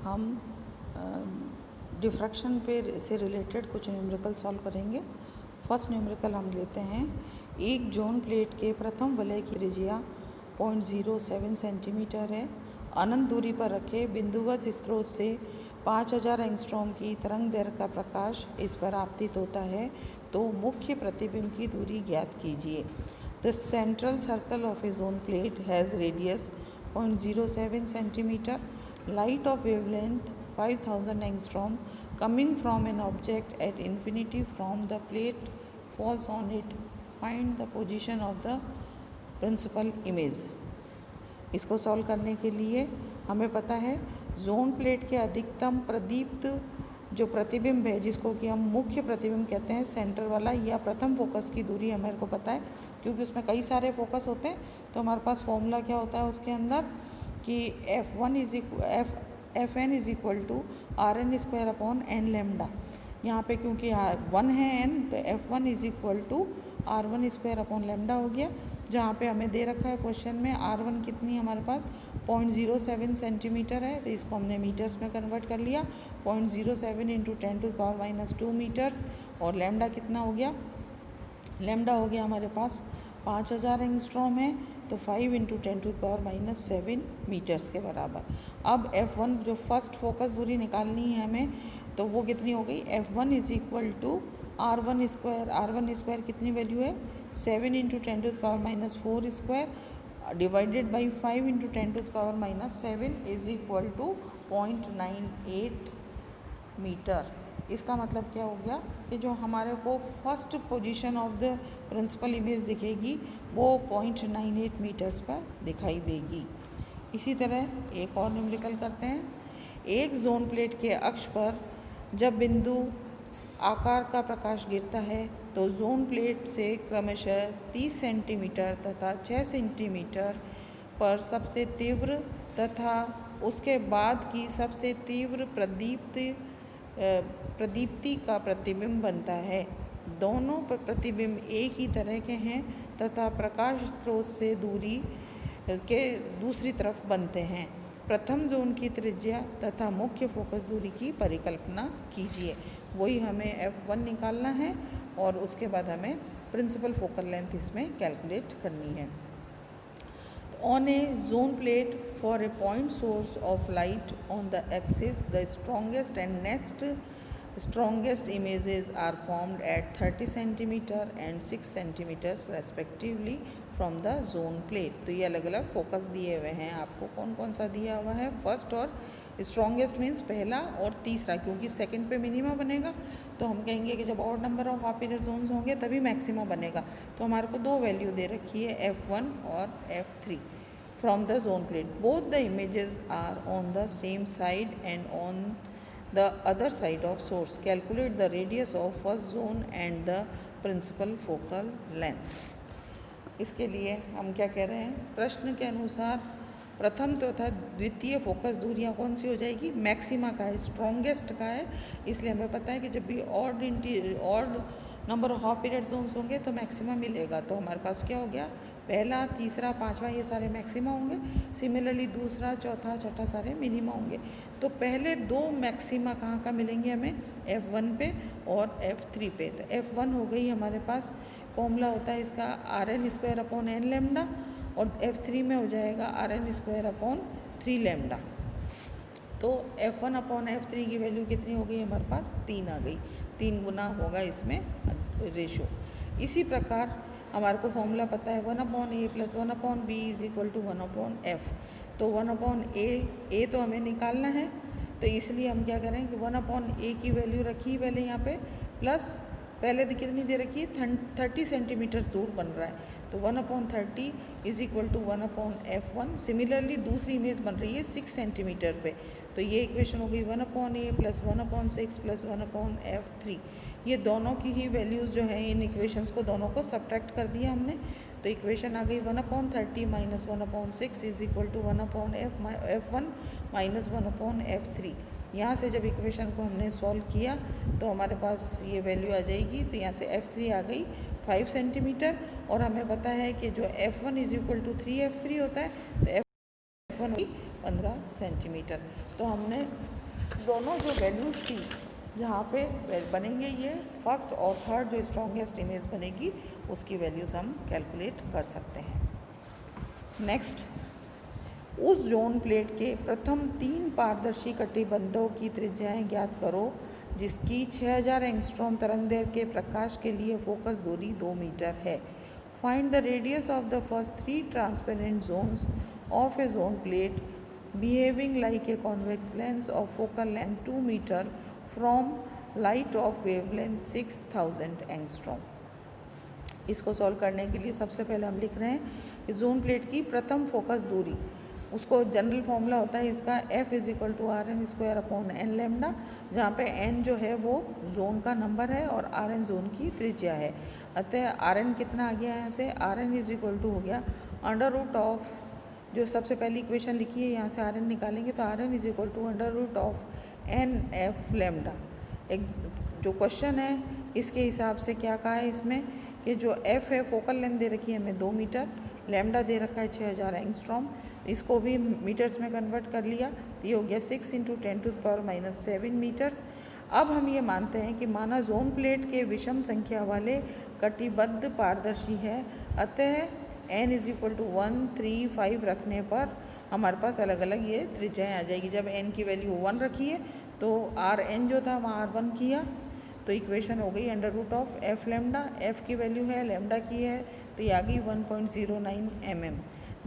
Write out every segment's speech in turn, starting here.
हम डिफ्रैक्शन पे से रिलेटेड कुछ न्यूमेरिकल सॉल्व करेंगे। फर्स्ट न्यूमेरिकल हम लेते हैं। एक जोन प्लेट के प्रथम वलय की त्रिज्या 0.07 सेंटीमीटर है। अनंत दूरी पर रखे बिंदुवत स्रोत से 5000 एंगस्ट्रॉम की तरंग दैर्घ्य का प्रकाश इस पर आपतित होता है, तो मुख्य प्रतिबिंब की दूरी ज्ञात कीजिए। The central circle of A zone plate has radius 0.07 centimetre. Light of wavelength 5000 angstrom coming from an object at infinity from the plate falls on it. Find the position of the principal image. इसको solve करने के लिए हमें पता है zone plate के अधिकतम प्रदीप्त जो प्रतिबिंब है, जिसको कि हम मुख्य प्रतिबिंब कहते हैं, सेंटर वाला या प्रथम फोकस की दूरी हमारे को पता है, क्योंकि उसमें कई सारे फोकस होते हैं। तो हमारे पास फॉर्मूला क्या होता है उसके अंदर कि F1 F N is equal to R N square upon N lambda. यहाँ पे क्योंकि 1 है एन, तो F1 is equal to R1 square upon lambda हो गया। जहाँ पे हमें दे रखा है क्वेश्चन में R1 कितनी हमारे पास 0.07 सेंटीमीटर है, तो इसको हमने मीटर्स में कन्वर्ट कर लिया। 0.07 इंटू 10⁻⁻2 मीटर्स। और लेमडा कितना हो गया, लेमडा हो गया हमारे पास 5000 एंगस्ट्रॉम है, तो 5 इंटू 10⁻⁷ मीटर्स के बराबर। अब F1 जो फर्स्ट फोकस दूरी निकालनी है हमें, तो वो कितनी हो गई, F1 is equal to R1 square. R1 square कितनी वैल्यू है, 7 into 10⁻⁴ square divided by 5 into 10⁻⁷ is equal to 0.98 metre. इसका मतलब क्या हो गया कि जो हमारे को first position of the principal image दिखेगी वो 0.98 मीटर्स पर दिखाई देगी। इसी तरह एक और न्यूमेरिकल करते हैं। एक जोन प्लेट के अक्ष पर जब बिंदु आकार का प्रकाश गिरता है, तो जोन प्लेट से क्रमशः 30 सेंटीमीटर तथा 6 सेंटीमीटर पर सबसे तीव्र तथा उसके बाद की सबसे तीव्र प्रदीप्ति का प्रतिबिंब बनता है। दोनों प्रतिबिंब एक ही तरह के हैं तथा प्रकाश स्रोत से दूरी के दूसरी तरफ बनते हैं। प्रथम जोन की त्रिज्या तथा मुख्य फोकस दूरी की परिकल्पना कीजिए। वही हमें F1 निकालना है और उसके बाद हमें प्रिंसिपल फोकल लेंथ इसमें कैलकुलेट करनी है। On a zone plate for a point source of light on the axis, the strongest and next strongest images are formed at 30 centimeter and 6 centimeters respectively from the zone plate. तो ये अलग अलग focus दिए हुए हैं आपको। कौन कौन सा दिया हुआ है, फर्स्ट और स्ट्रॉन्गेस्ट मीन्स पहला और तीसरा, क्योंकि सेकंड पे मिनिमा बनेगा तो हम कहेंगे कि जब और number of half period zones होंगे तभी मैक्सिमा बनेगा। तो हमारे को दो वैल्यू दे रखी है F1 और F3 from the zone plate. Both the images are on the same side and on the other side of source. Calculate the radius of first zone and the principal focal length. इसके लिए हम क्या कह रहे हैं, प्रश्न के अनुसार प्रथम तथा द्वितीय फोकस दूरियां कौन सी हो जाएगी, मैक्सिमा का है, स्ट्रॉन्गेस्ट का है। इसलिए हमें पता है कि जब भी odd number of half period zones होंगे तो मैक्सिमा मिलेगा। तो हमारे पास क्या हो गया, पहला, तीसरा, पांचवा ये सारे मैक्सिमा होंगे। सिमिलरली दूसरा, चौथा, छठा सारे मिनिमा होंगे। तो पहले दो मैक्सिमा कहाँ का मिलेंगे हमें, F1 पे और F3 पे। तो F1 हो गई हमारे पास, फॉर्मूला होता है इसका RN square upon N lambda, और F3 में हो जाएगा RN स्क्वायर अपॉन 3 लेमडा। तो F1 अपॉन F3 की वैल्यू कितनी हो गई हमारे पास, 3 आ गई। 3 गुना होगा इसमें रेशो। इसी प्रकार हमारे को फॉर्मूला पता है 1/a plus 1/b is equal to 1/f। तो 1/a तो हमें निकालना है, तो इसलिए हम क्या करें कि 1/a की वैल्यू रखी पहले यहाँ पे, प्लस पहले कितनी दे रखी है, 30 सेंटीमीटर दूर बन रहा है, तो 1/30 is equal to 1/f1। Similarly दूसरी इमेज बन रही है 6 सेंटीमीटर पे, तो ये इक्वेशन हो गई 1/a प्लस 1/6 प्लस 1/f3। ये दोनों की ही वैल्यूज़ जो हैं, इन इक्वेशंस को दोनों को सब्ट्रैक्ट कर दिया हमने, तो इक्वेशन आ गई 1/30 minus 1/6 is equal to 1/f1 minus 1/f3। यहाँ से जब इक्वेशन को हमने सॉल्व किया तो हमारे पास ये वैल्यू आ जाएगी। तो यहाँ से F3 आ गई 5 सेंटीमीटर, और हमें पता है कि जो F1 is equal to 3F3 होता है, तो F1 होगी 15 सेंटीमीटर। तो हमने दोनों जो वैल्यूज़ थी जहाँ पे बनेंगे ये फर्स्ट और थर्ड जो स्ट्रॉन्गेस्ट इमेज बनेगी उसकी वैल्यूज़ हम कैलकुलेट कर सकते हैं। नेक्स्ट, उस जोन प्लेट के प्रथम 3 पारदर्शी कटिबंधों की त्रिज्याएं ज्ञात करो जिसकी 6000 एंगस्ट्रॉम तरंगदैर्घ्य के प्रकाश के लिए फोकस दूरी 2 मीटर है। Find the radius of the first 3 transparent zones of A zone plate behaving like a convex lens of focal length 2 meter from light of wavelength 6000 angstrom. इसको सॉल्व करने के लिए सबसे पहले हम लिख रहे हैं कि जोन प्लेट की प्रथम फोकस दूरी, उसको जनरल फॉर्मूला होता है इसका F = RN² / n, जहाँ पे n जो है वो जोन का नंबर है और Rn जोन की त्रिज्या है। अतः Rn कितना आ गया यहाँ से, Rn हो गया √ जो सबसे पहली इक्वेशन लिखी है यहाँ से Rn निकालेंगे तो Rn = √NF λ। जो क्वेश्चन है इसके हिसाब से क्या कहा है इसमें कि जो F है फोकल लेंथ दे रखी है हमें 2 मीटर, लैम्डा दे रखा है 6000 एंगस्ट्रॉम, इसको भी मीटर्स में कन्वर्ट कर लिया तो ये हो गया 6 × 10⁻⁷ मीटर्स। अब हम ये मानते हैं कि माना जोन प्लेट के विषम संख्या वाले कटिबद्ध पारदर्शी है, अतः n = 1, 3, 5 रखने पर हमारे पास अलग अलग ये त्रिज्याएँ आ जाएगी। जब n की वैल्यू 1 रखी है तो Rn जो था वहाँ R1 किया तो इक्वेशन हो गई √F λ, F की वैल्यू है लैम्डा की है तो ये आ गई 1.09 mm।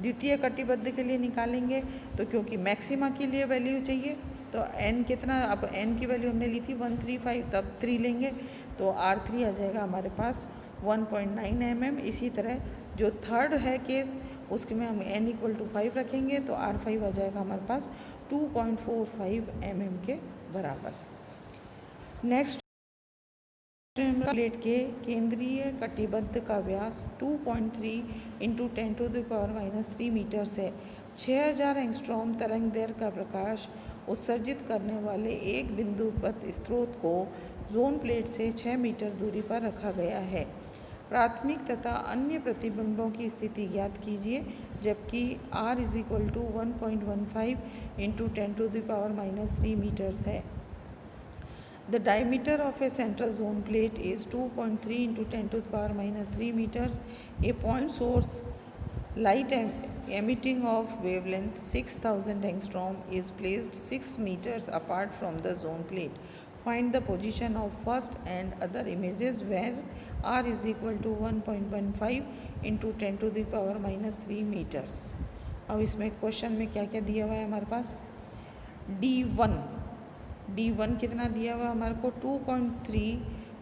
द्वितीय कटिबद्ध के लिए निकालेंगे तो क्योंकि मैक्सिमा के लिए वैल्यू चाहिए तो n कितना, अब n की वैल्यू हमने ली थी 135, तब 3 लेंगे तो R3 आ जाएगा हमारे पास 1.9 mm। इसी तरह जो थर्ड है केस उसके में हम n = 5 रखेंगे तो R5 आ जाएगा हमारे पास 2.45 mm के बराबर। नेक्स्ट, प्लेट के केंद्रीय कटिबद्ध का व्यास 2.3 × 10⁻³ मीटर्स है। 6000 एंगस्ट्रॉम तरंगदैर्घ्य का प्रकाश उत्सर्जित करने वाले एक बिंदुपत स्रोत को जोन प्लेट से 6 मीटर दूरी पर रखा गया है। प्राथमिक तथा अन्य प्रतिबिंबों की स्थिति ज्ञात कीजिए जबकि R = 1.15 × 10⁻³ मीटर्स है। The diameter of a central zone plate is 2.3 × 10⁻³ meters. A point source light emitting of wavelength 6000 angstrom is placed 6 meters apart from the zone plate. Find the position of first and other images where R = 1.15 × 10⁻³ meters. अब इसमें question में क्या क्या दिया हुआ है हमारे पास, D1 कितना दिया हुआ है हमारे को 2.3,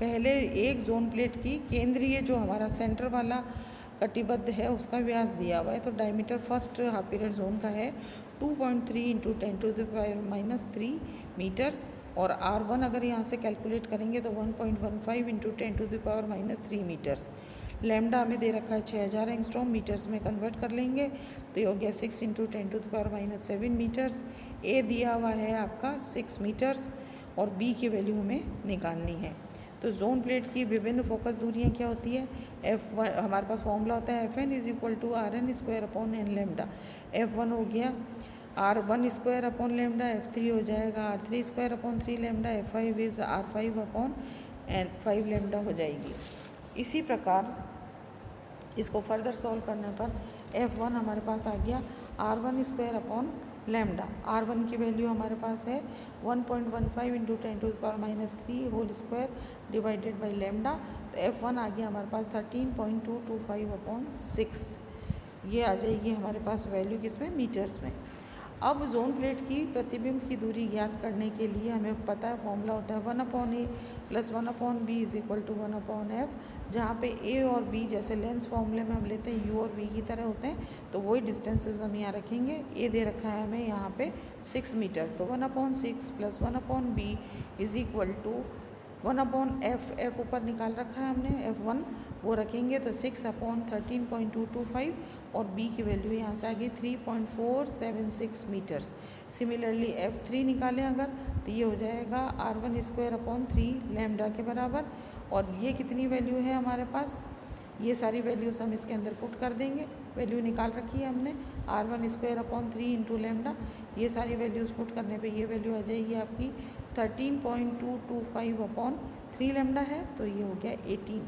पहले एक जोन प्लेट की केंद्रीय जो हमारा सेंटर वाला कटिबद्ध है उसका व्यास दिया हुआ है तो diameter first half period zone का है 2.3 × 10⁻³ मीटर्स और R1 अगर यहाँ से कैलकुलेट करेंगे तो 1.15 × 10⁻³ मीटर्स। लैम्डा हमें दे रखा है 6000 एंगस्ट्रॉम, मीटर्स में कन्वर्ट कर लेंगे तो ये हो गया 6 × 10⁻⁷ मीटर्स। ए दिया हुआ है आपका 6 मीटर्स और बी की वैल्यू हमें निकालनी है। तो जोन प्लेट की विभिन्न फोकस दूरियां क्या होती है, F1 हमारे पास फॉर्मूला होता है Fn = Rn² n lambda. F1 हो गया R1² लैम्डा, F3 हो जाएगा R3² 3 lambda, F5 is R5 lambda हो जाएगी। इसी प्रकार इसको फर्दर सॉल्व करने पर F1 हमारे पास आ गया R1² लैम्डा। R1 की वैल्यू हमारे पास है 1.15 × 10⁻³ whole square divided by lambda, तो F1 आ गया हमारे पास 13.225/6। ये आ जाएगी हमारे पास वैल्यू किसमें, मीटर्स में। अब जोन प्लेट की प्रतिबिंब की दूरी ज्ञात करने के लिए हमें पता है फॉर्मूला होता है 1/a + 1/b = 1/f, जहाँ पे a और b जैसे लेंस फॉर्मूले में हम लेते हैं u और v की तरह होते हैं तो वही डिस्टेंसेस हम यहाँ रखेंगे। a दे रखा है हमें यहाँ पे 6 मीटर तो 1/6 + 1/b = 1/f। f ऊपर निकाल रखा है हमने F1 वो रखेंगे तो 6/13.225 और b की वैल्यू यहाँ से आ गई 3.476 मीटर्स। सिमिलरली F3 निकालें अगर तो ये हो जाएगा R1² 3 लैम्डा के बराबर और ये कितनी वैल्यू है हमारे पास, ये सारी वैल्यूज़ हम इसके अंदर पुट कर देंगे वैल्यू निकाल रखी है हमने, r1² अपॉन 3 इंटू लेमडा। ये सारी वैल्यूज़ पुट करने पे ये वैल्यू आ जाएगी आपकी 13.225 अपॉन 3 लेमडा है, तो ये हो गया 18।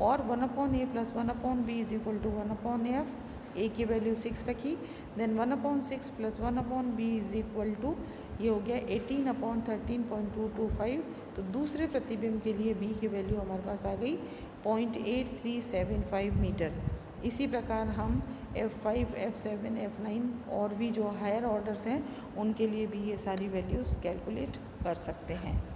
और 1/a plus 1/b is equal to 1/f, a की वैल्यू 6 रखी, then 1/6 plus 1/b is equal to ये हो गया 18 अपॉन 13.225। तो दूसरे प्रतिबिंब के लिए b की वैल्यू हमारे पास आ गई 0.8375 मीटर्स। इसी प्रकार हम F5, F7, F9 और भी जो हायर ऑर्डर्स हैं उनके लिए भी ये सारी वैल्यूज़ कैलकुलेट कर सकते हैं।